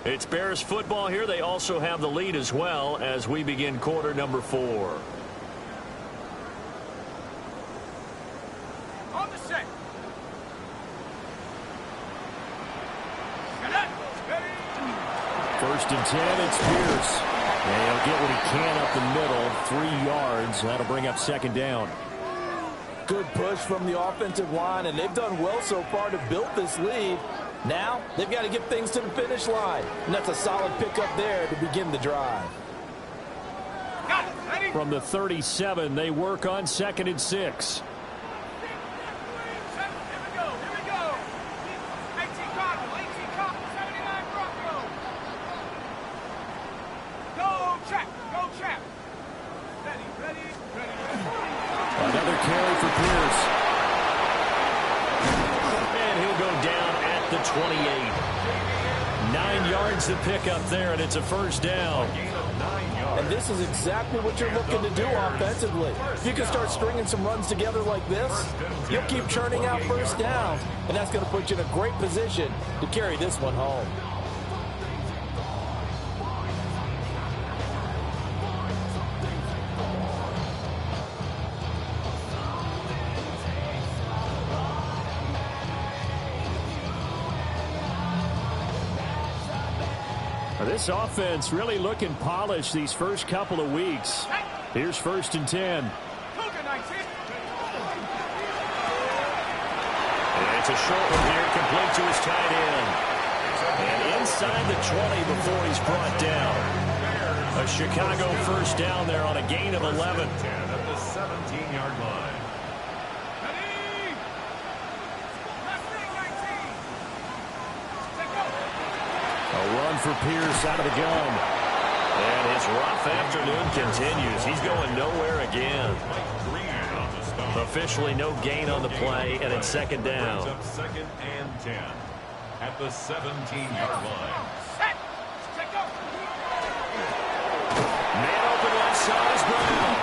It's Bears football here. They also have the lead as well as we begin quarter number 4. On the set. Get up. Ready. First and 10, it's Pierce. And he'll get what he can up the middle, 3 yards. That'll bring up second down. Good push from the offensive line, and they've done well so far to build this lead. Now, they've got to get things to the finish line. And that's a solid pickup there to begin the drive. Got it. Ready. From the 37, they work on second and 6. Here we go. 18 Cardinal, 79 Bronco. Go, Chap. Ready. Another carry for Pierce. And he'll go down at the 28. 9 yards to pick up there, and it's a first down. And this is exactly what you're looking to do offensively. If you can start stringing some runs together like this, you'll keep churning out first downs, and that's going to put you in a great position to carry this one home. This offense really looking polished these first couple of weeks. Here's first and 10. Cougar 19. And it's a short one here, complete to his tight end. And inside the 20 before he's brought down. A Chicago first down there on a gain of 11. 10 at the 17-yard line. Ready. Left wing 19. Take go. A run for Pierce out of the gun. And his rough afternoon continues. He's going nowhere again. Officially no gain on the play, and it's second down. Up second and 10 at the 17-yard line. Set. Take go. Man open left side is Brown.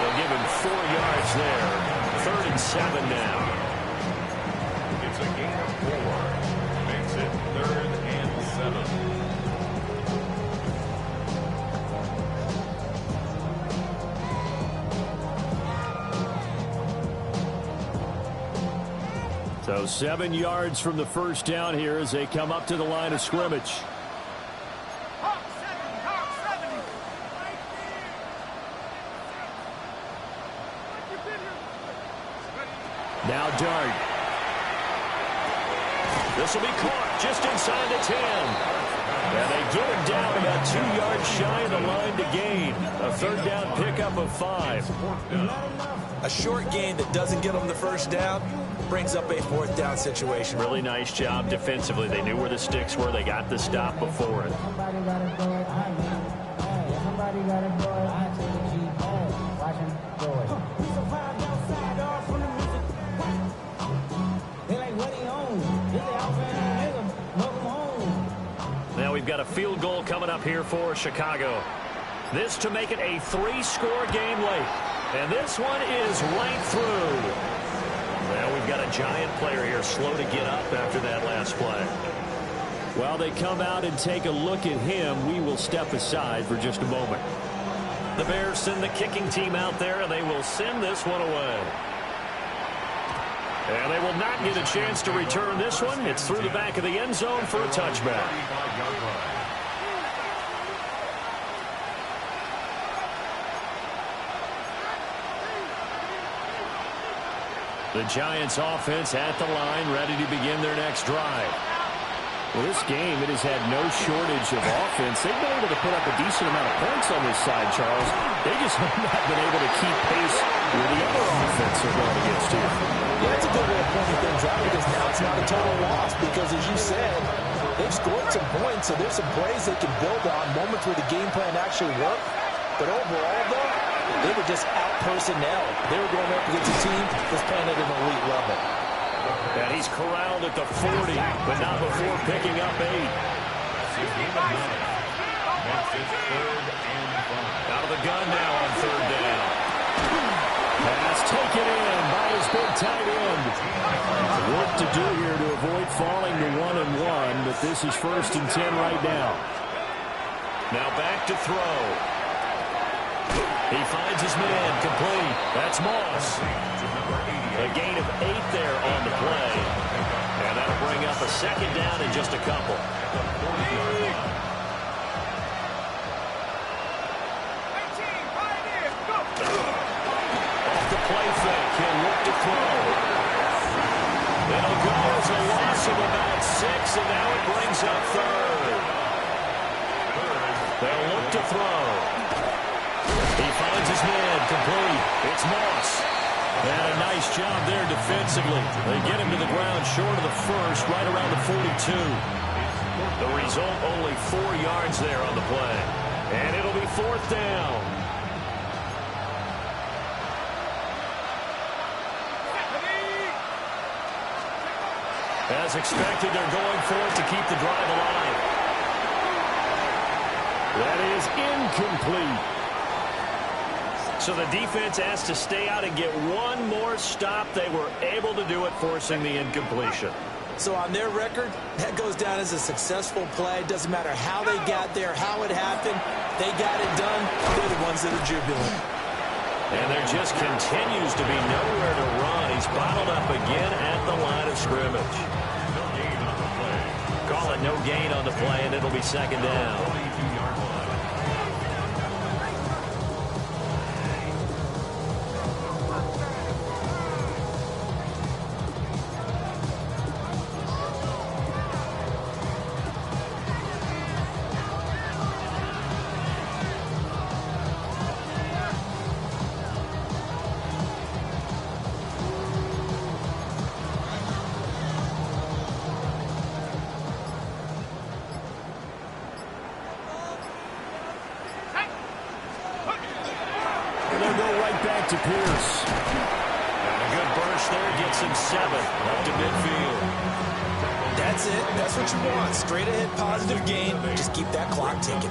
They'll give him 4 yards there. 3rd and 7 now. It's a gain of 4. Makes it 3rd and 7. So 7 yards from the first down here as they come up to the line of scrimmage. Hawk 70. Now Dart. This will be caught just inside the 10. And they get him down about 2 yards shy of the line to gain. A 3rd down pickup of 5. A short gain that doesn't get them the first down brings up a 4th down situation. Really nice job defensively. They knew where the sticks were. They got the stop before it. Somebody gotta throw it. I mean, somebody gotta throw it. I take the G. Watch him throw it. We survived outside, dog, from the music. They like, what he on? Is they out there, nigga? Welcome home. Now we've got a field goal coming up here for Chicago. This to make it a 3-score game late. And this one is right through. Well, we've got a giant player here slow to get up after that last play. While they come out and take a look at him, we will step aside for just a moment. The Bears send the kicking team out there, and they will send this one away. And they will not get a chance to return this one. It's through the back of the end zone for a touchback. The Giants offense at the line, ready to begin their next drive. Well, this game, it has had no shortage of offense. They've been able to put up a decent amount of points on this side, Charles. They just have not been able to keep pace with the other offense they're going against here. Yeah, that's a good way of pointing things out because now it's not a total loss because, as you said, they've scored some points, so there's some plays they can build on, moments where the game plan actually worked. But overall, though, They were just out-personnel. They were going up against a team that's playing at an elite level. And he's corralled at the 40, but not before picking up 8. Out of the gun now on 3rd down. Pass taken in by his big tight end. Work to do here to avoid falling to 1-1, but this is 1st and 10 right now. Now back to throw. He finds his man complete. That's Moss. A gain of 8 there on the play. And that'll bring up a 2nd down in just a couple. Off the play fake, he'll look to throw. It'll go as a loss of about 6, and now it brings up 3rd. They'll look to throw. He finds his man complete. It's Moss. And a nice job there defensively. They get him to the ground short of the 1st, right around the 42. The result, only 4 yards there on the play. And it'll be 4th down. As expected, they're going for it to keep the drive alive. That is incomplete. So the defense has to stay out and get one more stop. They were able to do it, forcing the incompletion. So on their record, that goes down as a successful play. Doesn't matter how they got there, how it happened. They got it done. They're the ones that are jubilant. And there just continues to be nowhere to run. He's bottled up again at the line of scrimmage. Call it no gain on the play, and it'll be 2nd down. To Pierce. And a good burst there gets him 7 up to midfield. That's it. That's what you want. Straight ahead positive gain. Just keep that clock ticking.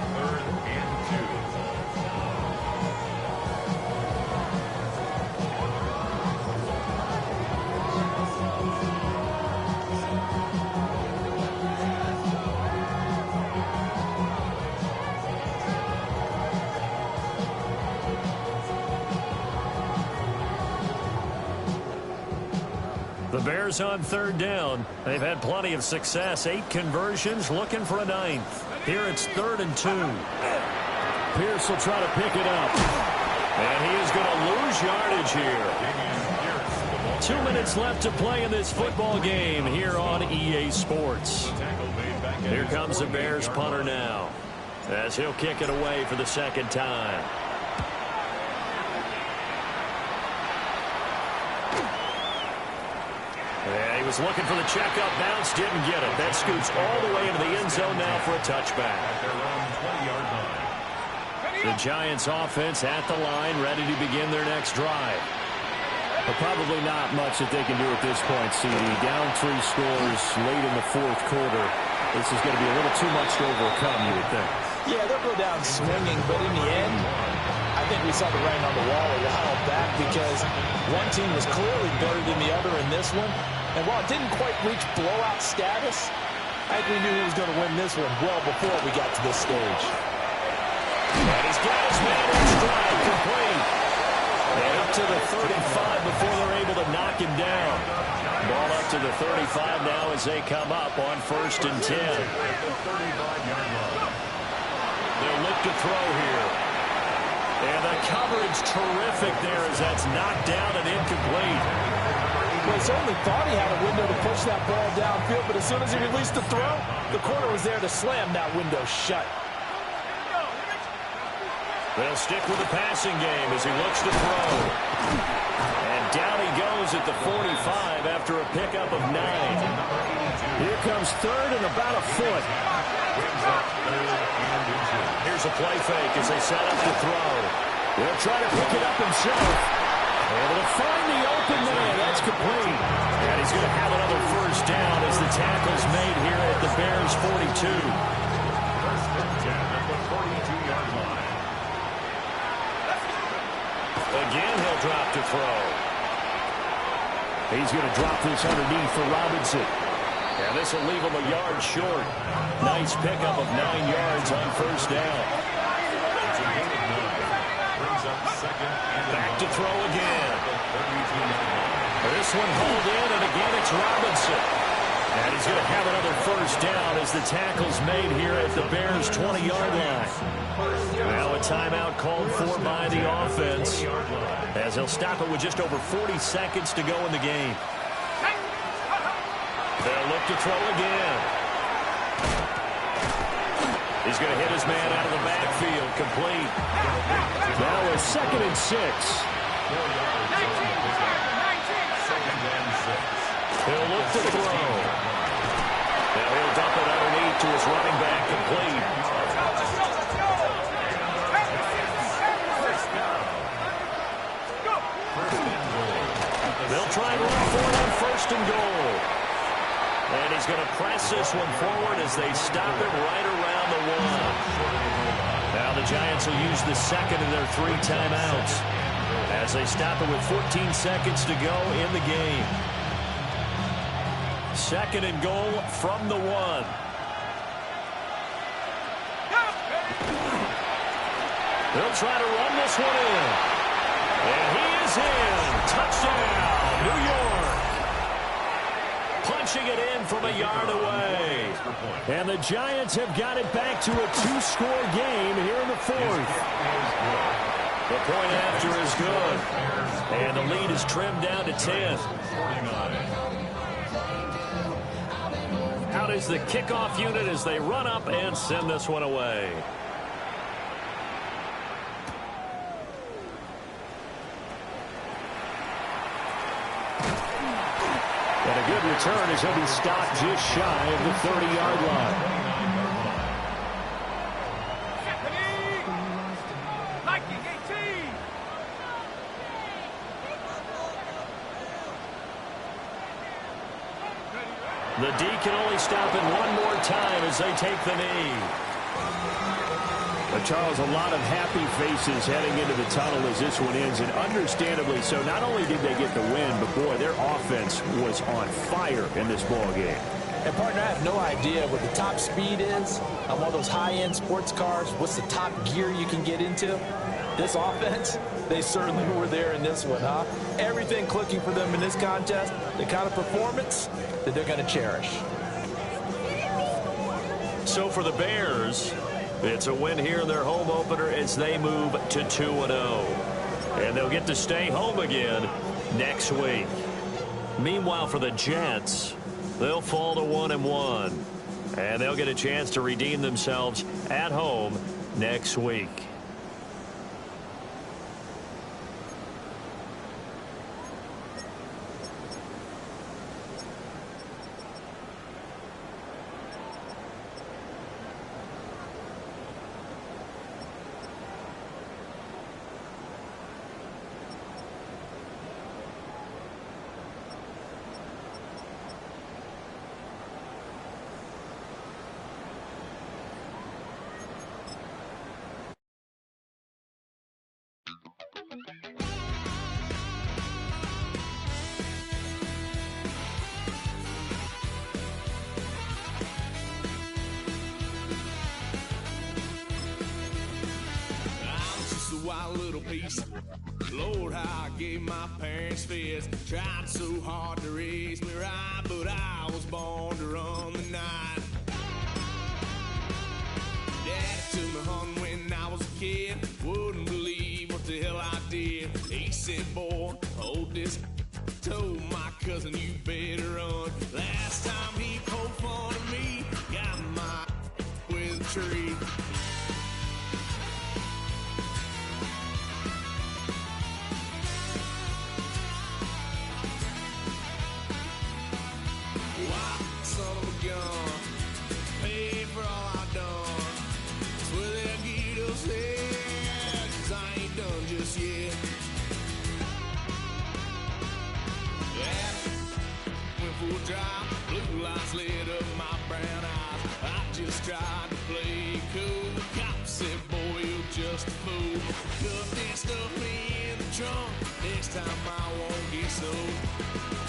The Bears on 3rd down. They've had plenty of success. 8 conversions, looking for a 9th. Here it's 3rd and 2. Pierce will try to pick it up. And he is going to lose yardage here. 2 minutes left to play in this football game here on EA Sports. Here comes the Bears punter now, as he'll kick it away for the 2nd time. Yeah, he was looking for the checkup bounce, didn't get it. That scoots all the way into the end zone now for a touchback. The Giants offense at the line, ready to begin their next drive. But probably not much that they can do at this point, CD. Down 3 scores late in the 4th quarter. This is going to be a little too much to overcome, you would think. Yeah, they'll go down swinging, but in the end, I think we saw the writing on the wall a while back because one team was clearly better than the other in this one. And while it didn't quite reach blowout status, I think we knew he was going to win this one well before we got to this stage. And he's got his man in stride, complete. And up to the 35 before they're able to knock him down. Ball up to the 35 now as they come up on 1st and 10. They'll look to throw here. And the coverage terrific there as that's knocked down and incomplete. Well, he certainly thought he had a window to push that ball downfield, but as soon as he released the throw, the corner was there to slam that window shut. They'll stick with the passing game as he looks to throw. And down he goes at the 45 after a pickup of 9. Here comes 3rd and about a foot. Here's a play fake as they set up to throw. He'll try to pick it up himself. Able to find the open man. That's complete. And he's going to have another first down as the tackle's made here at the Bears' 42. First and 10 at the 42-yard line. Again, he'll drop to throw. He's going to drop this underneath for Robinson. And this will leave him a yard short. Nice pickup of 9 yards on first down. Back to throw again. This one hauled in, and again it's Robinson. And he's going to have another first down as the tackle's made here at the Bears' 20-yard line. Now a timeout called for by the offense, as they'll stop it with just over 40 seconds to go in the game. They'll look to throw again. He's going to hit his man out of the backfield, complete. Now a 2nd and 6. He'll look to throw. Now he'll dump it underneath to his running back, complete. They'll try and run for it on 1st and goal. And he's going to press this one forward as they stop it right around the 1. Now the Giants will use the second of their 3 timeouts as they stop it with 14 seconds to go in the game. 2nd and goal from the 1. They'll try to run this one in. And he is in. Touchdown, New York. Punching it in from a yard away. And the Giants have got it back to a 2-score game here in the 4th. The point after is good. And the lead is trimmed down to 10. Out is the kickoff unit as they run up and send this one away. And a good return as he'll be stopped just shy of the 30-yard line. The D can only stop it one more time as they take the knee. But Charles, a lot of happy faces heading into the tunnel as this one ends, and understandably so. Not only did they get the win, but boy, their offense was on fire in this ball game. And partner, I have no idea what the top speed is on one of those high-end sports cars. What's the top gear you can get into? This offense, they certainly were there in this one, huh? Everything clicking for them in this contest, the kind of performance that they're going to cherish. So for the Bears, it's a win here in their home opener as they move to 2-0. And they'll get to stay home again next week. Meanwhile, for the Jets, they'll fall to 1-1. And they'll get a chance to redeem themselves at home next week. Wild little piece. Lord, how I gave my parents fits. Tried so hard to raise me right, but I was born to run the night. Daddy took me hunting when I was a kid. Wouldn't believe what the hell I did. He said, boy, hold this. Told my cousin, you better run. Last time he poked fun of me, got my with a tree. dry. Blue lights lit up my brown eyes. I just tried to play cool. Cop said, boy, you're just a fool. Cuffed and stuffed me in the trunk. Next time I won't get so.